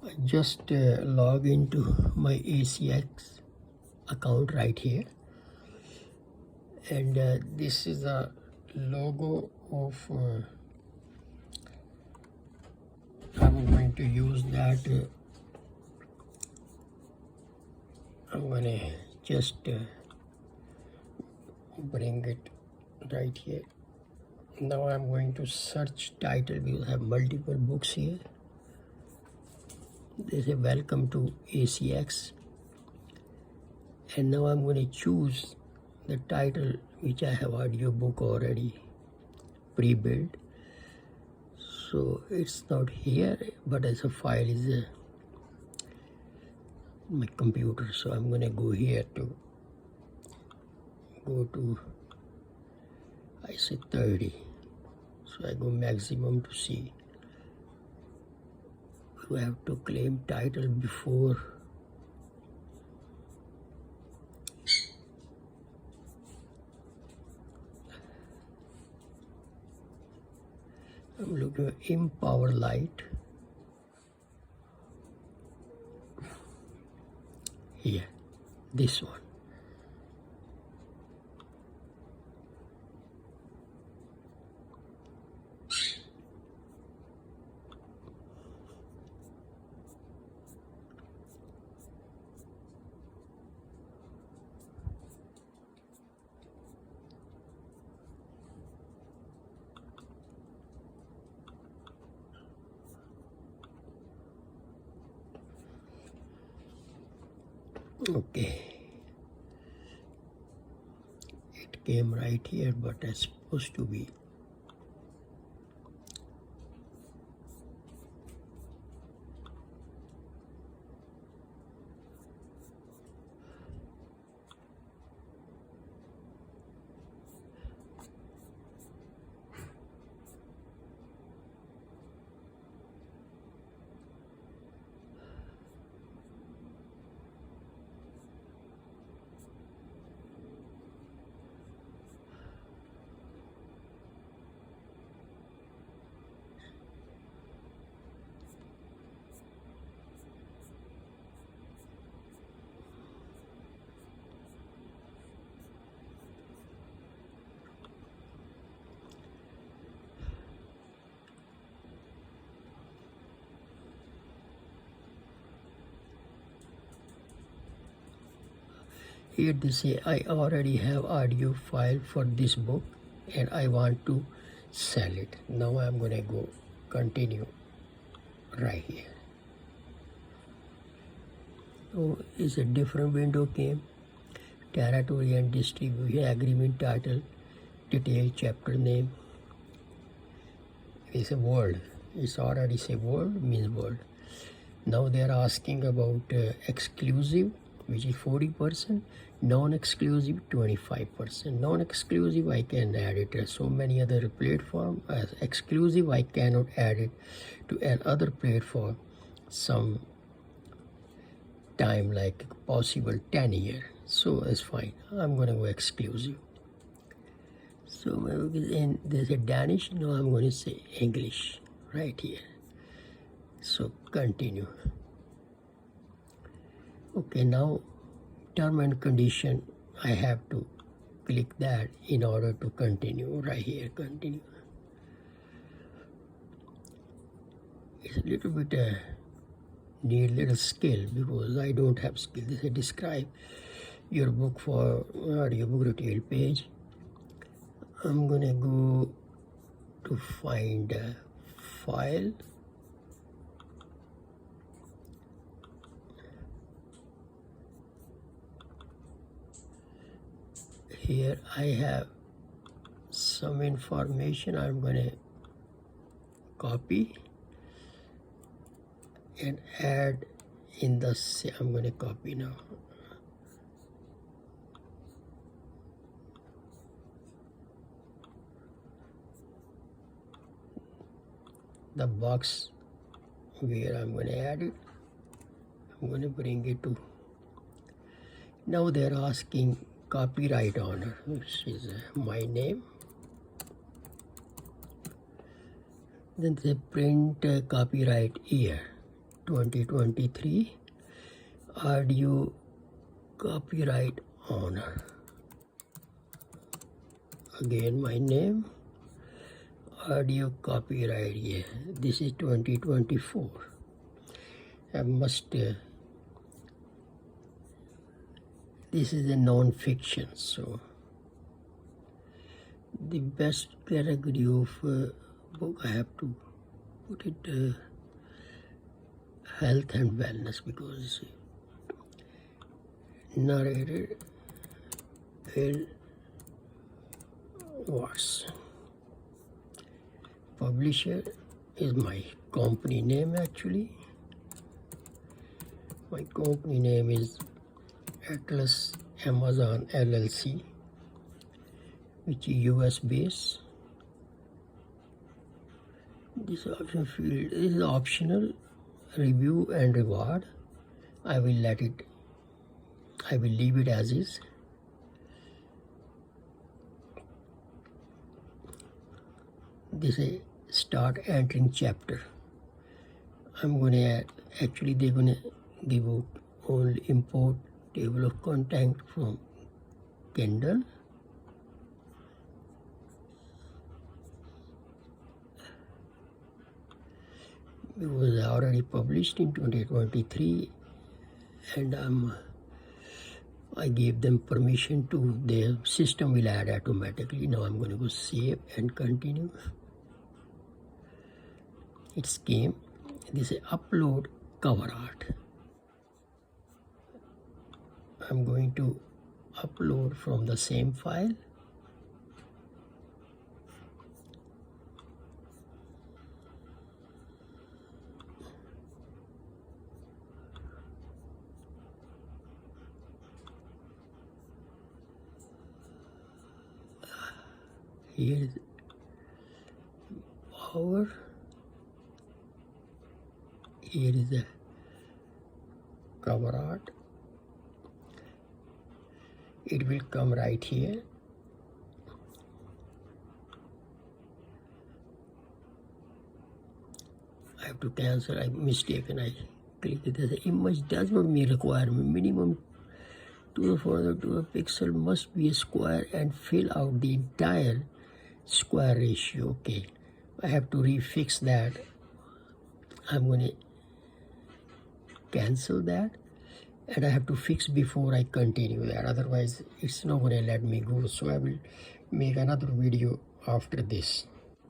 I just log into my ACX account right here, and this is a logo of I'm going to use that. I'm gonna just bring it right here. Now I'm going to search title. We will have multiple books here. They say welcome to ACX, and now I'm going to choose the title which I have audiobook already pre-built. So it's not here, but as a file is my computer. So I'm going to go here to go to, I say 30. So I go maximum to see. You have to claim title before. I'm looking at Empower Light. Here, this one. Okay, it came right here, but it's supposed to be here. They say I already have audio file for this book and I want to sell it. Now I'm going to go continue right here. Oh, it's a different window came. Territory and distribution agreement title, detail, chapter name. It's a world. It's already say world means world. Now they are asking about exclusive, which is 40%, non-exclusive 25%. Non-exclusive I can add it to so many other platforms. As exclusive I cannot add it to another platform some time, like possible 10 years. So it's fine. I'm gonna go exclusive. So and there's a Danish. Now I'm going to say English right here. So continue. Okay, now term and condition, I have to click that in order to continue. Right here, continue. It's a little bit need little skill because I don't have skill. This is describe your book for audiobook retail page. I'm gonna go to find a file. Here I have some information. I'm gonna copy and add in the, I'm gonna copy now. The box where I'm going to add it, I'm going to bring it to. Now they're asking copyright owner, which is my name. Then they print copyright year. 2023 audio copyright owner. Again my name, audio copyright, yeah, this is 2024. I must this is a non-fiction, so the best category of book I have to put it health and wellness, because narrated L. Watts. Publisher is my company name actually. My company name is Atlas Amazon LLC, which is US based. This option field is optional, review and reward. I will leave it as is. This is start entering chapter. I'm gonna actually they're gonna give out only import table of content from Kindle. It was already published in 2023, and I gave them permission to, their system will add automatically. Now I'm going to go save and continue. It came. This is upload cover art. I'm going to upload from the same file. Here is power. Here is the cover art. It will come right here. I have to cancel. I mistaken. I clicked it. The image does not meet requirement. Minimum 2/4 to a pixel must be a square and fill out the entire square ratio. Okay, I have to refix that. I'm going to cancel that, and I have to fix before I continue that, otherwise it's not going to let me go. So I will make another video after this.